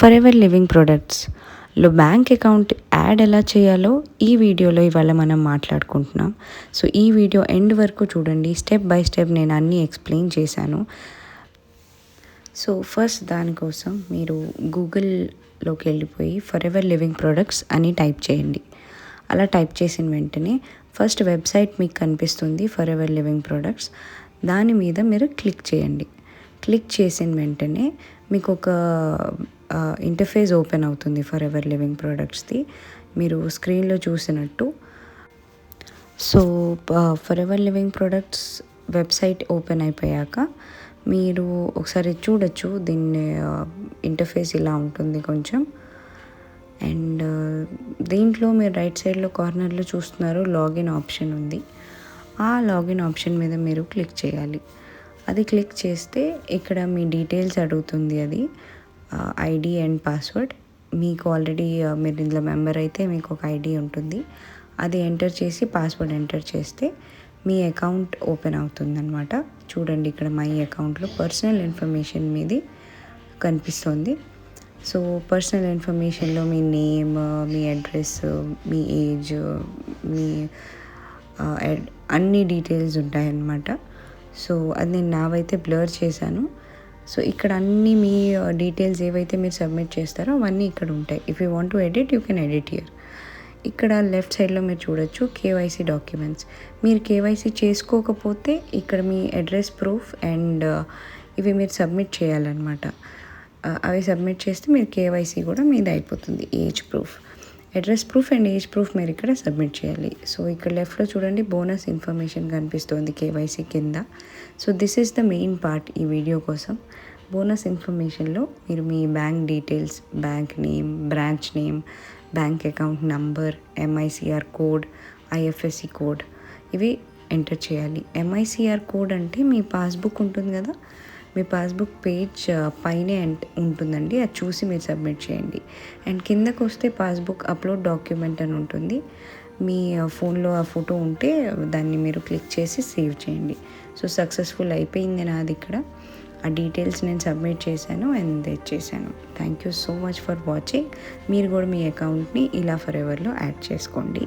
For ever Living ప్రొడక్ట్స్లో bank account add ఎలా చేయాలో ఈ వీడియోలో ఇవాళ మనం మాట్లాడుకుంటున్నాం. సో ఈ వీడియో ఎండ్ వరకు చూడండి. స్టెప్ బై స్టెప్ నేను అన్నీ ఎక్స్ప్లెయిన్ చేశాను. సో ఫస్ట్ దానికోసం మీరు గూగుల్లోకి వెళ్ళిపోయి ఫర్ ఎవర్ లివింగ్ ప్రొడక్ట్స్ అని టైప్ చేయండి. అలా టైప్ చేసిన వెంటనే ఫస్ట్ వెబ్సైట్ మీకు కనిపిస్తుంది, ఫర్ ఎవర్ లివింగ్ ప్రొడక్ట్స్. దాని మీద మీరు క్లిక్ చేయండి. క్లిక్ చేసిన వెంటనే మీకు ఒక ఇంటర్ఫేస్ ఓపెన్ అవుతుంది ఫర్ ఎవర్ లివింగ్ ప్రొడక్ట్స్ది, మీరు స్క్రీన్లో చూసినట్టు. So for ever living products website open అయిపోయాక మీరు ఒకసారి చూడొచ్చు. దీన్ని ఇంటర్ఫేస్ ఇలా ఉంటుంది కొంచెం. అండ్ దీంట్లో మీరు రైట్ సైడ్లో కార్నర్లో చూస్తున్నారు లాగిన్ ఆప్షన్ ఉంది. ఆ లాగిన్ ఆప్షన్ మీద మీరు క్లిక్ చేయాలి. అది క్లిక్ చేస్తే ఇక్కడ మీ డీటెయిల్స్ అడుగుతుంది. అది ఐడి అండ్ పాస్వర్డ్. మీకు ఆల్రెడీ మీరు ఇందులో మెంబర్ అయితే మీకు ఒక ఐడి ఉంటుంది. అది ఎంటర్ చేసి పాస్వర్డ్ ఎంటర్ చేస్తే మీ అకౌంట్ ఓపెన్ అవుతుందన్నమాట. చూడండి ఇక్కడ మై అకౌంట్లో పర్సనల్ ఇన్ఫర్మేషన్ మీది కనిపిస్తుంది. సో పర్సనల్ ఇన్ఫర్మేషన్లో మీ నేమ్, మీ అడ్రస్, మీ ఏజ్, మీ అన్ని డీటెయిల్స్ ఉంటాయన్నమాట. సో అది నేను నావైతే బ్లర్ చేశాను. సో ఇక్కడ అన్నీ మీ డీటెయిల్స్ ఏవైతే మీరు సబ్మిట్ చేస్తారో అవన్నీ ఇక్కడ ఉంటాయి. If you want to edit you can edit here. ఇక్కడ లెఫ్ట్ సైడ్లో మీరు చూడొచ్చు కేవైసీ డాక్యుమెంట్స్. మీరు కేవైసీ చేసుకోకపోతే ఇక్కడ మీ అడ్రస్ ప్రూఫ్ అండ్ ఇవి మీరు సబ్మిట్ చేయాలన్నమాట. అవి సబ్మిట్ చేస్తే మీరు కేవైసీ కూడా మీది అయిపోతుంది. Age proof, address proof and age proof మీరు ఇక్కడ సబ్మిట్ చేయాలి. సో ఇక్కడ లెఫ్ట్లో చూడండి బోనస్ ఇన్ఫర్మేషన్ కనిపిస్తుంది కేవైసీ కింద. So this is the main part ఈ వీడియో కోసం. బోనస్ ఇన్ఫర్మేషన్లో మీరు మీ bank details, bank name, branch name, bank account number, MICR code, IFSC code ఇవి ఎంటర్ చేయాలి. ఎంఐసిఆర్ కోడ్ అంటే మీ పాస్బుక్ ఉంటుంది కదా, మీ పాస్బుక్ పేజ్ పైనే ఉంటుందండి. అది చూసి మీరు సబ్మిట్ చేయండి. అండ్ కిందకు వస్తే పాస్బుక్ అప్లోడ్ డాక్యుమెంట్ అని ఉంటుంది. మీ ఫోన్లో ఆ ఫోటో ఉంటే దాన్ని మీరు క్లిక్ చేసి సేవ్ చేయండి. సో సక్సెస్ఫుల్ అయిపోయింది నాది. ఇక్కడ ఆ డీటెయిల్స్ నేను సబ్మిట్ చేశాను అండ్ తెచ్చేసాను. Thank you so much for watching. మీరు కూడా మీ అకౌంట్ని ఇలా ఫర్ ఎవర్లో యాడ్ చేసుకోండి.